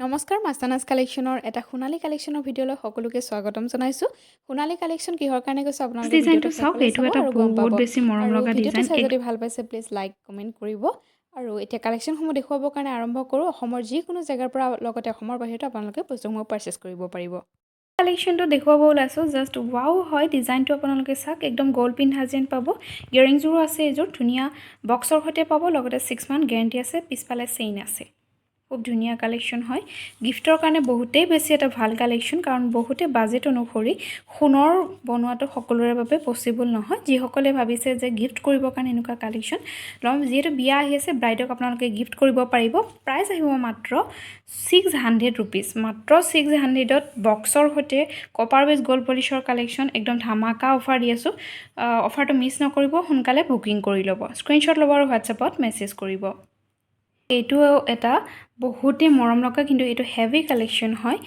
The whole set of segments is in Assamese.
নমস্কাৰ মাস্তানাজ কালেকশ্যনৰ এটা সোণালী কালেকশ্যনৰ ভিডিঅ'লৈ সকলোকে স্বাগতম জনাইছোঁ। সোণালী কালেকশ্যন কিহৰ কাৰণে কৈছে আপোনালোকে ভিডিঅ'টো শেষলৈ চাব আৰু গম পাব। আৰু ভিডিঅ'টো চাই যদি ভাল পাইছে প্লিজ লাইক কমেণ্ট কৰিব। আৰু এতিয়া কালেকশ্যনসমূহ দেখুৱাবৰ কাৰণে আৰম্ভ কৰোঁ। অসমৰ যিকোনো জেগাৰ পৰা লগতে অসমৰ বাহিৰতো আপোনালোকে বস্তুসমূহ পাৰচেছ কৰিব পাৰিব। কালেকশ্যনটো দেখুৱাব ওলাইছোঁ। জাষ্ট ৱাও হয় ডিজাইনটো আপোনালোকে চাওক, একদম গ'ল্ড পিন্ধা যেন পাব। ইয়েৰিংযোৰো আছে, এযোৰ ধুনীয়া বক্সৰ সৈতে পাব, লগতে 6 মান্থ গেৰেণ্টি আছে, পিছফালে চেইন আছে। খুব ধুনীয়া কালেকশ্যন হয়। গিফ্টৰ কাৰণে বহুতেই বেছি এটা ভাল কালেকশ্যন, কাৰণ বহুতে বাজেট অনুসৰি সোণৰ বনোৱাটো সকলোৰে বাবে পচিবল নহয়। যিসকলে ভাবিছে যে গিফ্ট কৰিবৰ কাৰণে এনেকুৱা কালেকশ্যন ল'ম, যিহেতু বিয়া আহি আছে, ব্ৰাইডক আপোনালোকে গিফ্ট কৰিব পাৰিব। প্ৰাইচ আহিব মাত্ৰ 600 ৰুপিজ। মাত্ৰ 600ত বক্সৰ সৈতে কপাৰ বেছ গ'ল্ড পলিচৰ কালেকশ্যন একদম ধামাকা অফাৰ দি আছোঁ। অফাৰটো মিছ নকৰিব, সোনকালে বুকিং কৰি ল'ব। স্ক্ৰীনশ্বট ল'ব আৰু হোৱাটছএপত মেছেজ কৰিব। এইটো এটা বহুতেই মৰম লগা, কিন্তু এইটো হেভি কালেকশ্যন হয়।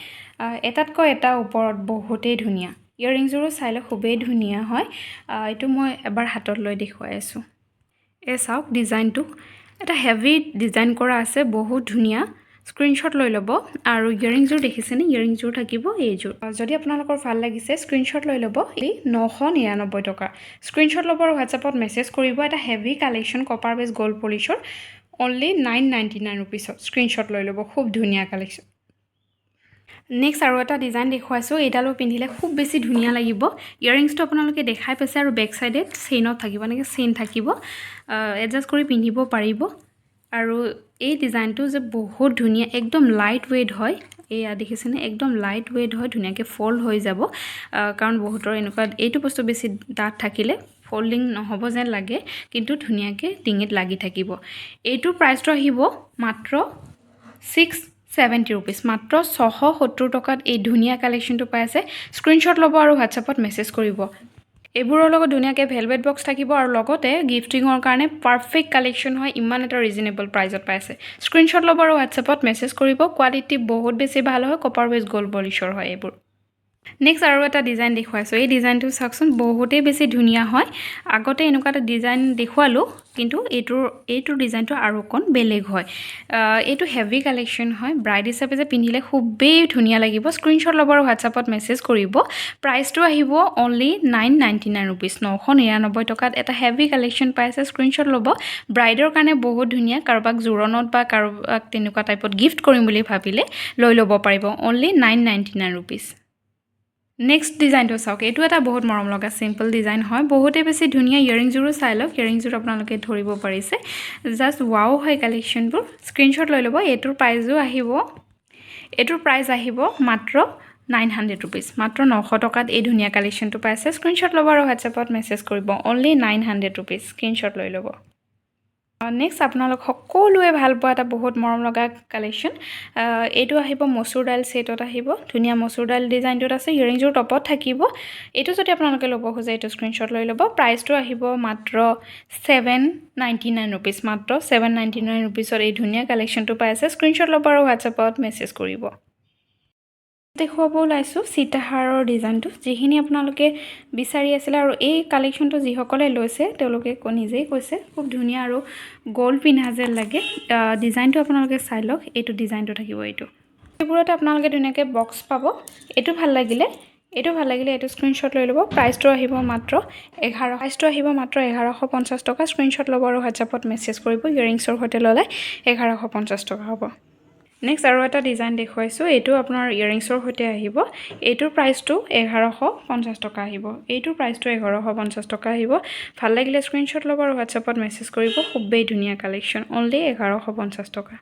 এটাতকৈ এটা ওপৰত বহুতেই ধুনীয়া। ইয়েৰিংযোৰো চাইলে খুবেই ধুনীয়া হয়। এইটো মই এবাৰ হাতত লৈ দেখুৱাই আছোঁ। এই চাওক ডিজাইনটো এটা হেভি ডিজাইন কৰা আছে, বহুত ধুনীয়া। স্ক্ৰীনশ্বট লৈ ল'ব। আৰু ইয়েৰিংযোৰ দেখিছেনে? ইয়েৰিংযোৰ থাকিব এইযোৰ। যদি আপোনালোকৰ ভাল লাগিছে স্ক্ৰীনশ্বট লৈ ল'ব। এই 999 টকা। স্ক্ৰীনশ্বট ল'ব আৰু হোৱাটছএপত মেছেজ কৰিব। এটা হেভি কালেকশ্যন কপাৰ বেছ গ'ল্ড পলিচৰ অনলি 999 ৰুপিছত। স্ক্ৰীনশ্বট লৈ ল'ব। খুব ধুনীয়া কালেকশ্যন। নেক্সট আৰু এটা ডিজাইন দেখুৱাইছোঁ। এইডালো পিন্ধিলে খুব বেছি ধুনীয়া লাগিব। ইয়েৰিংছটো আপোনালোকে দেখাই পাইছে, আৰু বেক চাইডে চেইনত থাকিব, এনেকৈ চেইন থাকিব, এডজাষ্ট কৰি পিন্ধিব পাৰিব। আৰু এই ডিজাইনটো যে বহুত ধুনীয়া, একদম লাইট ৱেইট হয়। এয়া দেখিছেনে? একদম লাইট ৱেইট হয়, ধুনীয়াকৈ ফল্ড হৈ যাব। কাৰণ বহুতৰ এনেকুৱা এইটো বস্তু বেছি ডাঠ থাকিলে ফল্ডিং নহ'ব যেন লাগে, কিন্তু ধুনীয়াকৈ ডিঙিত লাগি থাকিব। এইটোৰ প্ৰাইচটো আহিব মাত্ৰ 670 ৰুপিজ। মাত্ৰ 670 টকাত এই ধুনীয়া কালেকশ্যনটো পাই আছে। স্ক্ৰীনশ্বট ল'ব আৰু হোৱাটছএপত মেছেজ কৰিব। এইবোৰৰ লগত ধুনীয়াকৈ ভেলভেট বক্স থাকিব, আৰু লগতে গিফ্টিঙৰ কাৰণে পাৰফেক্ট কালেকশ্যন হয়। ইমান এটা ৰিজনেবল প্ৰাইজত পাই আছে। স্ক্ৰীনশ্বট ল'ব আৰু হোৱাটছএপত মেছেজ কৰিব। কোৱালিটি বহুত বেছি ভাল হয়, কপাৰ বেছ গ'ল্ড পলিচৰ হয় এইবোৰ। নেক্সট আৰু এটা ডিজাইন দেখুৱাইছোঁ। এই ডিজাইনটো চাওকচোন, বহুতেই বেছি ধুনীয়া হয়। আগতে এনেকুৱা এটা ডিজাইন দেখুৱালোঁ, কিন্তু এইটোৰ ডিজাইনটো আৰু অকণ বেলেগ হয়। এইটো হেভি কালেকশ্যন হয়। ব্ৰাইড হিচাপে যে পিন্ধিলে খুবেই ধুনীয়া লাগিব। স্ক্ৰীনশ্বট ল'ব আৰু হোৱাটছএপত মেছেজ কৰিব। প্ৰাইচটো আহিব অনলি 999 ৰুপিজ। 999 টকাত এটা হেভি কালেকশ্যন পাইছে। স্ক্ৰীনশ্বট ল'ব। ব্ৰাইডৰ কাৰণে বহুত ধুনীয়া। কাৰোবাক জোৰণত বা কাৰোবাক তেনেকুৱা টাইপত গিফ্ট কৰিম বুলি ভাবিলে লৈ ল'ব পাৰিব। Only 999 rupees. নেক্সট ডিজাইনটো চাওক। এইটো এটা বহুত মৰম লগা চিম্পল ডিজাইন হয়, বহুতেই বেছি ধুনীয়া। ইয়েৰিংযোৰো চাই লওক। ইয়েৰিংযোৰ আপোনালোকে ধৰিব পাৰিছে। জাষ্ট ৱাও হয় কালেকশ্যনবোৰ। স্ক্ৰীনশ্বট লৈ ল'ব। এইটোৰ প্ৰাইচ আহিব মাত্ৰ 900 ৰুপিজ। মাত্ৰ 900 টকাত এই ধুনীয়া কালেকশ্যনটো পাইছে। স্ক্ৰীনশ্বট ল'ব আৰু হোৱাটছএপত মেছেজ কৰিব। Only 900 rupees. স্ক্ৰীনশ্বট লৈ ল'ব। নেক্সট আপোনালোক সকলোৱে ভাল পোৱা এটা বহুত মৰম লগা কালেকশ্যন। এইটো আহিব মচুৰ দাইল ছেটত আহিব। ধুনীয়া মচুৰ দাইল ডিজাইনটোত আছে। ইয়েৰিংযোৰ টপত থাকিব। এইটো যদি আপোনালোকে ল'ব খোজে এইটো স্ক্ৰীনশ্বট লৈ ল'ব। প্ৰাইচটো আহিব মাত্ৰ 799 ৰুপিজ। মাত্ৰ 799 ৰুপিজত এই ধুনীয়া কালেকশ্যনটো পাই আছে। স্ক্ৰীনশ্বট ল'ব আৰু হোৱাটছএপত মেছেজ কৰিব। দেখুৱাব ওলাইছোঁ সীতাহাৰৰ ডিজাইনটো, যিখিনি আপোনালোকে বিচাৰি আছিলে। আৰু এই কালেকশ্যনটো যিসকলে লৈছে তেওঁলোকে নিজেই কৈছে খুব ধুনীয়া আৰু গ'ল্ড পিন্ধা যেন লাগে। ডিজাইনটো আপোনালোকে চাই লওক। এইটো ডিজাইনটো থাকিব। এইবোৰতে আপোনালোকে ধুনীয়াকৈ বক্স পাব। এইটো ভাল লাগিলে এইটো স্ক্ৰীনশ্বট লৈ ল'ব। প্ৰাইচটো আহিব মাত্ৰ 1150 টকা। স্ক্ৰীনশ্বট ল'ব আৰু হোৱাটছএপত মেছেজ কৰিব। ইয়েৰিংছৰ সৈতে ল'লে 1150 টকা হ'ব। নেক্সট আৰু এটা ডিজাইন দেখুৱাইছোঁ। এইটো আপোনাৰ ইয়েৰিংছৰ সৈতে আহিব। এইটোৰ প্ৰাইচটো 1150 টকা আহিব। এইটোৰ প্ৰাইচটো 1150 টকা আহিব। ভাল লাগিলে স্ক্ৰীনশ্বট ল'ব আৰু হোৱাটছএপত মেছেজ কৰিব। খুবেই ধুনীয়া কালেকশ্যন। অনলি 1150 টকা।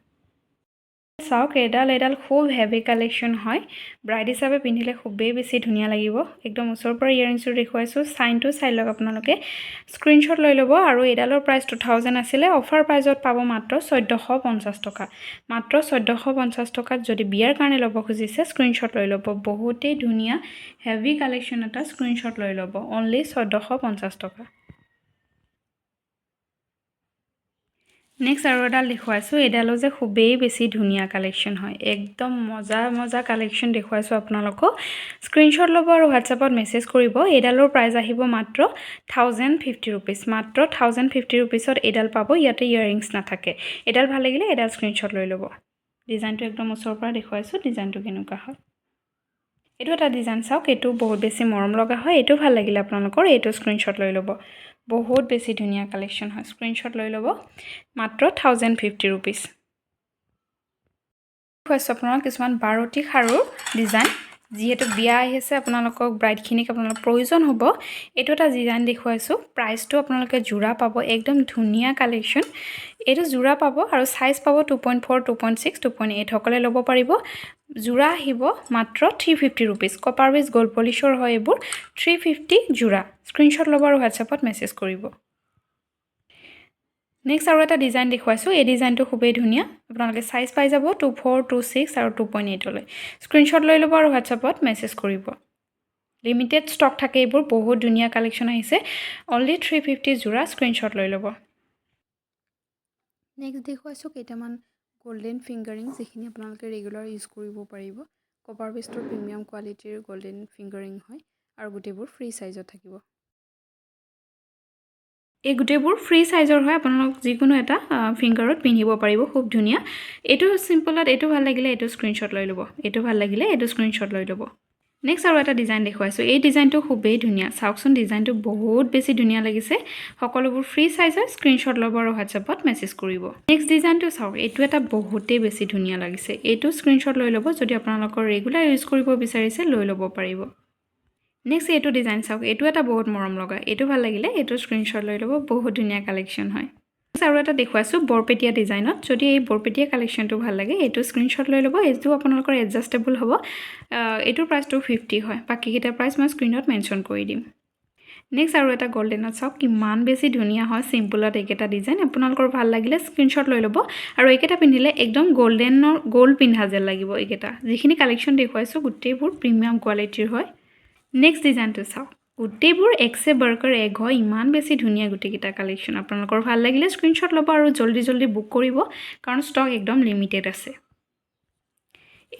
চাওক এডাল খুব হেভি কালেকশ্যন হয়। ব্ৰাইড হিচাপে পিন্ধিলে খুবেই বেছি ধুনীয়া লাগিব। একদম ওচৰৰ পৰা ইয়েৰিংছবোৰ দেখুৱাইছোঁ। চাইনটো চাই লওক আপোনালোকে। স্ক্ৰীনশ্বট লৈ ল'ব। আৰু এডালৰ প্ৰাইচ 2000 আছিলে, অফাৰ প্ৰাইজত পাব মাত্ৰ 1450 টকা। মাত্ৰ 1450 টকাত যদি বিয়াৰ কাৰণে ল'ব খুজিছে স্ক্ৰীনশ্বট লৈ ল'ব। বহুতেই ধুনীয়া হেভি কালেকশ্যন এটা। স্ক্ৰীনশ্বট লৈ ল'ব। অনলি 1450 টকা। নেক্সট আৰু এডাল দেখুৱাইছোঁ। এইডালো যে খুবেই বেছি ধুনীয়া কালেকশ্যন হয়। একদম মজা কালেকশ্যন দেখুৱাইছোঁ আপোনালোকক। স্ক্ৰীনশ্বট ল'ব আৰু হোৱাটছএপত মেছেজ কৰিব। এইডালৰ প্ৰাইচ আহিব মাত্ৰ 1050 ৰুপিজ। মাত্ৰ 1050 ৰুপিজত এইডাল পাব। ইয়াতে ইয়েৰিংছ নাথাকে। এইডাল ভাল লাগিলে এইডাল স্ক্ৰীনশ্বট লৈ ল'ব। ডিজাইনটো একদম ওচৰৰ পৰা দেখুৱাইছোঁ ডিজাইনটো কেনেকুৱা হয় এইটো এটা ডিজাইন চাওক এইটো বহুত বেছি মৰম লগা হয় এইটো ভাল লাগিলে আপোনালোকৰ এইটো স্ক্ৰীনশ্বট লৈ ল'ব বহুত বেছি ধুনীয়া কালেকশ্যন হয় স্ক্ৰীনশ্বট লৈ ল'ব মাত্ৰ 1050 ৰুপিজ কৈছোঁ আপোনালোক কিছুমান বাৰতি খাৰুৰ ডিজাইন যিহেতু বিয়া আহিছে আপোনালোকক ব্ৰাইডখিনিক আপোনালোক প্ৰয়োজন হ'ব এইটো এটা ডিজাইন দেখুৱাইছোঁ প্ৰাইচটো আপোনালোকে জোৰা পাব একদম ধুনীয়া কালেকশ্যন এইটো জোৰা পাব আৰু সাইজ পাব 2.4 2.6 2.8 সকলে ল'ব পাৰিব জোৰা আহিব মাত্ৰ 350 ৰুপিজ কপাৰ বেছ গোল্ড পলিশৰ হয় এইবোৰ 350 জোৰা স্ক্ৰীনশ্বট ল'ব আৰু হোৱাটছআপত মেছেজ কৰিব নেক্সট আৰু এটা ডিজাইন দেখুৱাইছোঁ এই ডিজাইনটো খুবেই ধুনীয়া আপোনালোকে সাইজ পাই যাব 24 26 আৰু 2.8 লৈ স্ক্ৰীনশ্বট লৈ ল'ব আৰু হোৱাটছআপত মেছেজ কৰিব লিমিটেড ষ্টক থাকে এইবোৰ বহুত ধুনীয়া কালেকশ্যন আহিছে অনলি 350 জোৰা স্ক্ৰীনশ্বট লৈ ল'ব নেক্সট দেখুৱাইছোঁ কেইটামান গোল্ডেন ফিংগাৰিং যিখিনি আপোনালোকে ৰেগুলাৰ ইউজ কৰিব পাৰিব কপাৰ বেছটোৰ প্ৰিমিয়াম কোৱালিটিৰ গোল্ডেন ফিংগাৰিং হয় আৰু গোটেইবোৰ ফ্ৰী সাইজত থাকিব এই গোটেইবোৰ ফ্ৰী সাইজৰ হয় আপোনালোক যিকোনো এটা ফিংগাৰত পিন্ধিব পাৰিব খুব ধুনীয়া এইটো সিম্পলত এইটো ভাল লাগিলে এইটো স্ক্ৰীনশ্বট লৈ ল'ব এইটো ভাল লাগিলে এইটো স্ক্ৰীনশ্বট লৈ ল'ব নেক্সট আৰু এটা ডিজাইন দেখুৱাইছোঁ এই ডিজাইনটো খুবেই ধুনীয়া চাওকচোন ডিজাইনটো বহুত বেছি ধুনীয়া লাগিছে সকলোবোৰ ফ্ৰী সাইজৰ স্ক্ৰীনশ্বট ল'ব আৰু হোৱাটছআপত মেছেজ কৰিব নেক্সট ডিজাইনটো চাওক এইটো এটা বহুতেই বেছি ধুনীয়া লাগিছে এইটো স্ক্ৰীনশ্বট লৈ ল'ব যদি আপোনালোকৰ ৰেগুলাৰ ইউজ কৰিব বিচাৰিছে লৈ ল'ব পাৰিব নেক্সট এইটো ডিজাইন চাওক এইটো এটা বহুত মৰম লগা এইটো ভাল লাগিলে এইটো স্ক্ৰীনশ্বট লৈ ল'ব বহুত ধুনীয়া কালেকশ্যন হয় আৰু এটা দেখুৱাইছোঁ বৰপেটীয়া ডিজাইনত যদি এই বৰপেটীয়া কালেকশ্যনটো ভাল লাগে এইটো স্ক্ৰীনশ্বট লৈ ল'ব এইটো আপোনালোকৰ এডজাষ্টেবল হ'ব এইটোৰ প্ৰাইচটো 50 হয় বাকীকেইটা প্ৰাইচ মই স্ক্ৰীনত মেনশ্যন কৰি দিম নেক্সট আৰু এটা গল্ডেনত চাওক কিমান বেছি ধুনীয়া হয় চিম্পলত এইকেইটা ডিজাইন আপোনালোকৰ ভাল লাগিলে স্ক্ৰীনশ্বট লৈ ল'ব আৰু এইকেইটা পিন্ধিলে একদম গল্ডেনৰ গ'ল্ড পিন্ধা যেন লাগিব এইকেইটা যিখিনি কালেকশ্যন দেখুৱাইছোঁ গোটেইবোৰ প্ৰিমিয়াম কোৱালিটিৰ হয় নেক্সট ডিজাইনটো চাওক গোটেইবোৰ এক্সে বাৰ্কাৰ এগ হয় ইমান বেছি ধুনীয়া গোটেইকেইটা কালেকশ্যন আপোনালোকৰ ভাল লাগিলে স্ক্ৰীনশ্বট ল'ব আৰু জল্দি বুক কৰিব কাৰণ ষ্টক একদম লিমিটেড আছে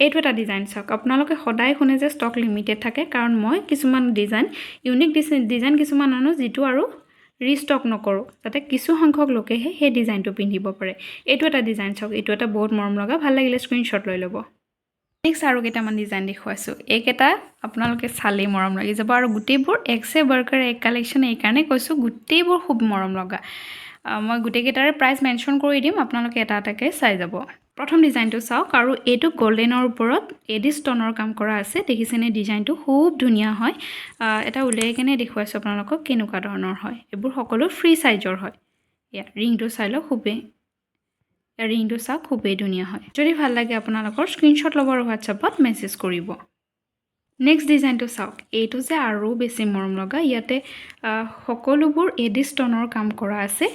এইটো এটা ডিজাইন চাওক আপোনালোকে সদায় শুনে যে ষ্টক লিমিটেড থাকে কাৰণ মই কিছুমান ডিজাইন ইউনিক ডিজাইন কিছুমান আনো যিটো আৰু ৰিষ্টক নকৰোঁ যাতে কিছু সংখ্যক লোকেহে সেই ডিজাইনটো পিন্ধিব পাৰে এইটো এটা ডিজাইন চাওক এইটো এটা বহুত মৰম লগা ভাল লাগিলে স্ক্ৰীনশ্বট লৈ ল'ব নেক্সট আৰু কেইটামান ডিজাইন দেখুৱাইছোঁ এইকেইটা আপোনালোকে চালেই মৰম লাগি যাব আৰু গোটেইবোৰ এক্সে বাৰ্কাৰ এক কালেকশ্যন এইকাৰণে কৈছোঁ গোটেইবোৰ খুব মৰম লগা মই গোটেইকেইটাৰে প্ৰাইচ মেনশ্যন কৰি দিম আপোনালোকে এটা এটাকৈ চাই যাব প্ৰথম ডিজাইনটো চাওক আৰু এইটো গল্ডেনৰ ওপৰত এডি ষ্টনৰ কাম কৰা আছে দেখিছেনে ডিজাইনটো খুব ধুনীয়া হয় এটা উলিয়াই কেনে দেখুৱাইছোঁ আপোনালোকক কেনেকুৱা ধৰণৰ হয় এইবোৰ সকলো ফ্ৰী সাইজৰ হয় ইয়াৰ ৰিংটো চাই লওক ৰিংটো চাওক খুবেই ধুনীয়া হয় যদি ভাল লাগে আপোনালোকৰ স্ক্ৰীনশ্বট ল'ব আৰু হোৱাটছআপত মেছেজ কৰিব নেক্সট ডিজাইনটো চাওক এইটো যে আৰু বেছি মৰম লগা ইয়াতে সকলোবোৰ এডি ষ্টনৰ কাম কৰা আছে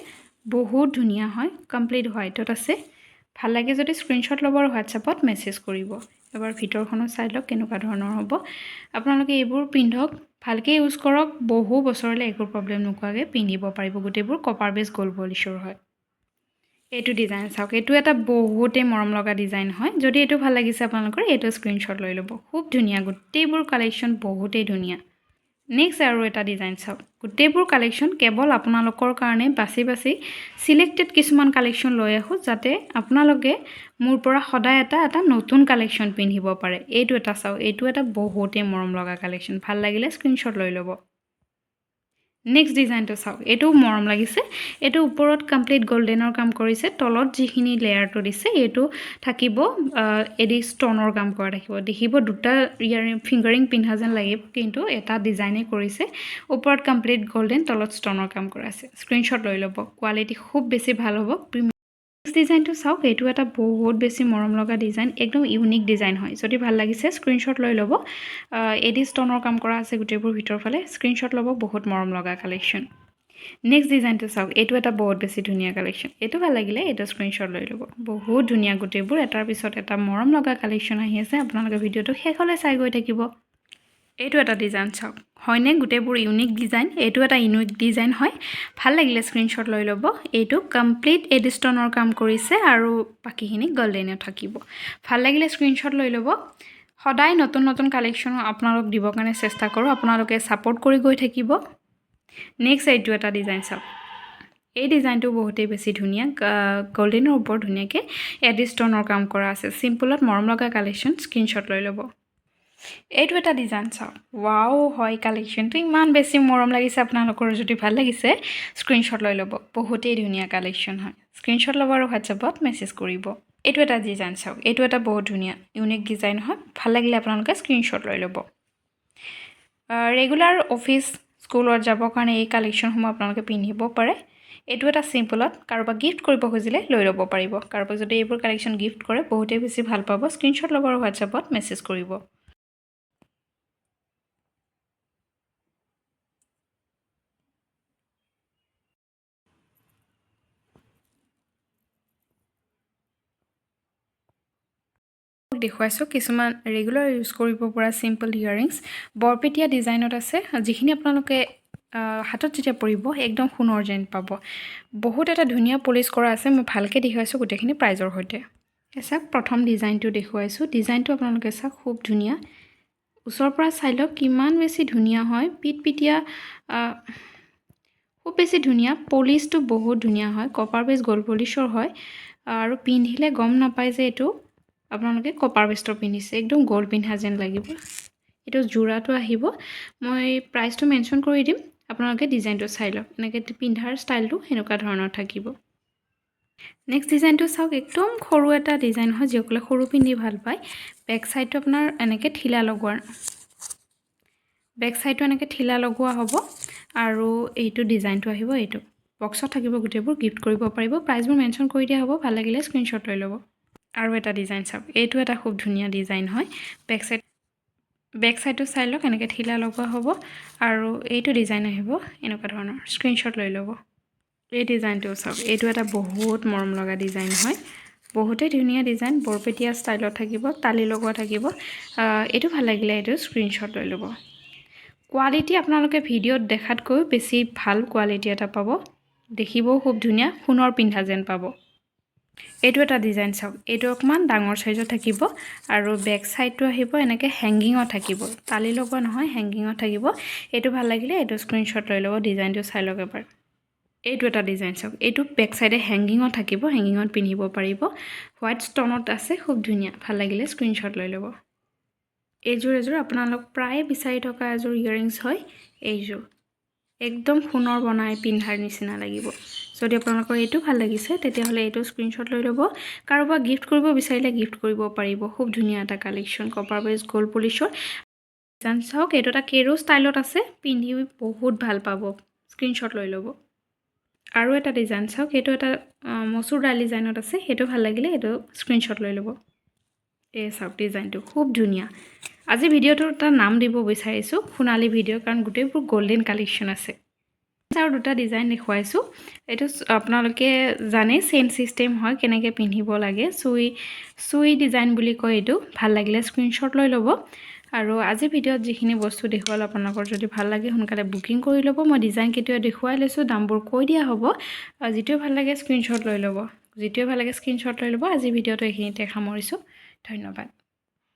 বহুত ধুনীয়া হয় কমপ্লিট হোৱাইটত আছে ভাল লাগে যদি স্ক্ৰীনশ্বট ল'ব আৰু হোৱাটছআপত মেছেজ কৰিব এবাৰ ভিতৰখনো চাই লওক কেনেকুৱা ধৰণৰ হ'ব আপোনালোকে এইবোৰ পিন্ধক ভালকৈ ইউজ কৰক বহু বছৰলৈ একো প্ৰব্লেম নোকোৱাকৈ পিন্ধিব পাৰিব গোটেইবোৰ কপাৰ বেছ গোল্ড পলিচৰ হয় এইটো ডিজাইন চাওক এইটো এটা বহুতেই মৰম লগা ডিজাইন হয় যদি এইটো ভাল লাগিছে আপোনালোকৰ এইটো স্ক্ৰীনশ্বট লৈ ল'ব খুব ধুনীয়া গোটেইবোৰ কালেকশ্যন বহুতেই ধুনীয়া নেক্সট আৰু এটা ডিজাইন চাওক গোটেইবোৰ কালেকশ্যন কেৱল আপোনালোকৰ কাৰণে বাছি চিলেক্টেড কিছুমান কালেকশ্যন লৈ আহোঁ যাতে আপোনালোকে মোৰ পৰা সদায় এটা নতুন কালেকশ্যন পিন্ধিব পাৰে এইটো এটা চাওক এইটো এটা বহুতেই মৰম লগা কালেকশ্যন ভাল লাগিলে স্ক্ৰীনশ্বট লৈ ল'ব নেক্সট ডিজাইনটো চাওক এইটো মৰম লাগিছে এইটো ওপৰত কমপ্লিট গোল্ডেনৰ কাম কৰিছে তলত যিখিনি লেয়াৰটো দিছে এইটো থাকিব এডি ষ্টনৰ কাম কৰা থাকিব দেখিব দুটা ফিংগাৰিং পিন্ধা যেন লাগিব কিন্তু এটা ডিজাইনে কৰিছে ওপৰত কমপ্লিট গোল্ডেন তলত ষ্টনৰ কাম কৰা আছে স্ক্ৰীনশ্বট লৈ ল'ব কোৱালিটি খুব বেছি ভাল হ'ব নেক্সট ডিজাইনটো চাওক এইটো এটা বহুত বেছি মৰম লগা ডিজাইন একদম ইউনিক ডিজাইন হয় যদি ভাল লাগিছে স্ক্ৰীনশ্বট লৈ ল'ব এডি ষ্টনৰ কাম কৰা আছে গোটেইবোৰ ভিতৰ ফালে স্ক্ৰীনশ্বট ল'ব বহুত মৰম লগা কালেকশ্যন নেক্সট ডিজাইনটো চাওক এইটো এটা বহুত বেছি ধুনীয়া কালেকশ্যন এইটো ভাল লাগিলে এইটো স্ক্ৰীনশ্বট লৈ ল'ব বহুত ধুনীয়া গোটেইবোৰ এটাৰ পিছত এটা মৰম লগা কালেকশ্যন আহি আছে আপোনালোকে ভিডিঅ'টো শেষলৈ চাই গৈ থাকিব এইটো এটা ডিজাইন চাওক হয়নে গোটেইবোৰ ইউনিক ডিজাইন এইটো এটা ইউনিক ডিজাইন হয় ভাল লাগিলে স্ক্ৰীনশ্বট লৈ ল'ব এইটো কমপ্লিট এডি ষ্টনৰ কাম কৰিছে আৰু বাকীখিনি গল্ডেনত থাকিব ভাল লাগিলে স্ক্ৰীনশ্বট লৈ ল'ব সদায় নতুন কালেকশ্যন আপোনালোক দিবৰ কাৰণে চেষ্টা কৰোঁ আপোনালোকে ছাপোৰ্ট কৰি গৈ থাকিব নেক্সট এইটো এটা ডিজাইন চাওক এই ডিজাইনটো বহুতেই বেছি ধুনীয়া গোল্ডেনৰ ওপৰত ধুনীয়াকৈ এডি ষ্টনৰ কাম কৰা আছে সিম্পলত মৰম লগা কালেকশ্যন স্ক্ৰীনশ্বট লৈ ল'ব এইটো এটা ডিজাইন চাওক ওৱাও হয় কালেকশ্যনটো ইমান বেছি মৰম লাগিছে আপোনালোকৰ যদি ভাল লাগিছে স্ক্ৰীনশ্বট লৈ ল'ব বহুতেই ধুনীয়া কালেকশ্যন হয় স্ক্ৰীনশ্বট ল'ব আৰু হোৱাটছআপত মেছেজ কৰিব এইটো এটা ডিজাইন চাওক এইটো এটা বহুত ধুনীয়া ইউনিক ডিজাইন হয় ভাল লাগিলে আপোনালোকে স্ক্ৰীনশ্বট লৈ ল'ব ৰেগুলাৰ অফিচ স্কুলত যাবৰ কাৰণে এই কালেকশ্যনসমূহ আপোনালোকে পিন্ধিব পাৰে এইটো এটা সিম্পলত কাৰোবাক গিফ্ট কৰিব খুজিলে লৈ ল'ব পাৰিব কাৰোবাক যদি এইবোৰ কালেকশ্যন গিফ্ট কৰে বহুতেই বেছি ভাল পাব স্ক্ৰীনশ্বট ল'ব আৰু হোৱাটছআপত মেছেজ কৰিব দেখুৱাইছোঁ কিছুমান ৰেগুলাৰ ইউজ কৰিব পৰা সিম্পল ইয়াৰিংছ বৰপেটীয়া ডিজাইনত আছে যিখিনি আপোনালোকে হাতত যেতিয়া পৰিব একদম সোণৰ যেন পাব বহুত এটা ধুনীয়া পলিচ কৰা আছে মই ভালকৈ দেখুৱাইছোঁ গোটেইখিনি প্ৰাইজৰ সৈতে চাওক প্ৰথম ডিজাইনটো দেখুৱাইছোঁ ডিজাইনটো আপোনালোকে চাওক খুব ধুনীয়া ওচৰৰ পৰা চাই লওক কিমান বেছি ধুনীয়া হয় পিটপিটীয়া খুব বেছি ধুনীয়া পলিচটো বহুত ধুনীয়া হয় কপাৰ বেছ গ'ল্ড পলিচৰ হয় আৰু পিন্ধিলে গম নাপায় যে এইটো আপোনালোকে কপাৰ বেষ্টৰ পিন্ধিছে একদম গ'ল্ড পিন্ধা যেন লাগিব এইটো জোৰাটো আহিব মই প্ৰাইচটো মেনশ্যন কৰি দিম আপোনালোকে ডিজাইনটো চাই লওক এনেকৈ পিন্ধাৰ ষ্টাইলটো সেনেকুৱা ধৰণৰ থাকিব নেক্সট ডিজাইনটো চাওক একদম সৰু এটা ডিজাইন হয় যিসকলে সৰু পিন্ধি ভাল পায় বেক চাইডটো আপোনাৰ এনেকৈ ঠিলা লগোৱা হ'ব আৰু এইটো ডিজাইনটো আহিব এইটো বক্সত থাকিব গোটেইবোৰ গিফ্ট কৰিব পাৰিব প্ৰাইচবোৰ মেনশ্যন কৰি দিয়া হ'ব ভাল লাগিলে স্ক্ৰীনশ্বট লৈ ল'ব আৰু এটা ডিজাইন চাওক এইটো এটা খুব ধুনীয়া ডিজাইন হয় বেক চাইডটো চাই লওক এনেকৈ ঠিলা লগোৱা হ'ব আৰু এইটো ডিজাইন আহিব এনেকুৱা ধৰণৰ স্ক্ৰীনশ্বট লৈ ল'ব এই ডিজাইনটো চাওক এইটো এটা বহুত মৰম লগা ডিজাইন হয় বহুতেই ধুনীয়া ডিজাইন বৰপেটীয়া ষ্টাইলত থাকিব তালি লগোৱা থাকিব এইটো ভাল লাগিলে এইটো স্ক্ৰীনশ্বট লৈ ল'ব কোৱালিটি আপোনালোকে ভিডিঅ'ত দেখাতকৈ বেছি ভাল কোৱালিটি এটা পাব দেখিবও খুব ধুনীয়া সোণৰ পিন্ধা যেন পাব এইটো এটা ডিজাইন চাওক এইটো অকমান ডাঙৰ সাইজত থাকিব আৰু বেক সাইডটো আহিব এনেকৈ হেংগিঙত থাকিব তালি লগোৱা নহয় হেংগিঙত থাকিব এইটো ভাল লাগিলে এইটো স্ক্ৰীনশ্বট লৈ ল'ব ডিজাইনটো চাই লওক এবাৰ এইটো এটা ডিজাইন চাওক এইটো বেক সাইডে হেংগিঙত থাকিব হেংগিঙত পিন্ধিব পাৰিব হোৱাইট ষ্টনত আছে খুব ধুনীয়া ভাল লাগিলে স্ক্ৰীনশ্বট লৈ ল'ব এইযোৰ আপোনালোক প্ৰায় বিচাৰি থকা এযোৰ ইয়াৰিংছ হয় এইযোৰ একদম সোণৰ বনাই পিন্ধাৰ নিচিনা লাগিব যদি আপোনালোকৰ এইটো ভাল লাগিছে তেতিয়াহ'লে এইটো স্ক্ৰীনশ্বট লৈ ল'ব কাৰোবাক গিফ্ট কৰিব বিচাৰিলে গিফ্ট কৰিব পাৰিব খুব ধুনীয়া এটা কালেকশ্যন কপাৰ বেছ গ'ল্ড পলিচৰ ডিজাইন চাওক এইটো এটা কেৰু ষ্টাইলত আছে পিন্ধি বহুত ভাল পাব স্ক্ৰীনশ্বট লৈ ল'ব আৰু এটা ডিজাইন চাওক এইটো এটা মচুৰ দাইল ডিজাইনত আছে সেইটো ভাল লাগিলে এইটো স্ক্ৰীনশ্বট লৈ ল'ব এই চাওক ডিজাইনটো খুব ধুনীয়া আজি ভিডিঅ'টোৰ এটা নাম দিব বিচাৰিছোঁ সোণালী ভিডিঅ' কাৰণ গোটেইবোৰ গ'ল্ডেন কালেকশ্যন আছে আৰু দুটা ডিজাইন দেখুৱাইছোঁ এইটো আপোনালোকে জানে চেইন চিষ্টেম হয় কেনেকৈ পিন্ধিব লাগে চুই ডিজাইন বুলি কয় এইটো ভাল লাগিলে স্ক্ৰীনশ্বট লৈ ল'ব আৰু আজি ভিডিঅ'ত যিখিনি বস্তু দেখুৱালোঁ আপোনালোকৰ যদি ভাল লাগে সোনকালে বুকিং কৰি ল'ব মই ডিজাইন কেতিয়া দেখুৱাই লৈছোঁ দামবোৰ কৈ দিয়া হ'ব যিটোৱে ভাল লাগে স্ক্ৰীনশ্বট লৈ ল'ব আজি ভিডিঅ'টো এইখিনিতে সামৰিছোঁ ধন্যবাদ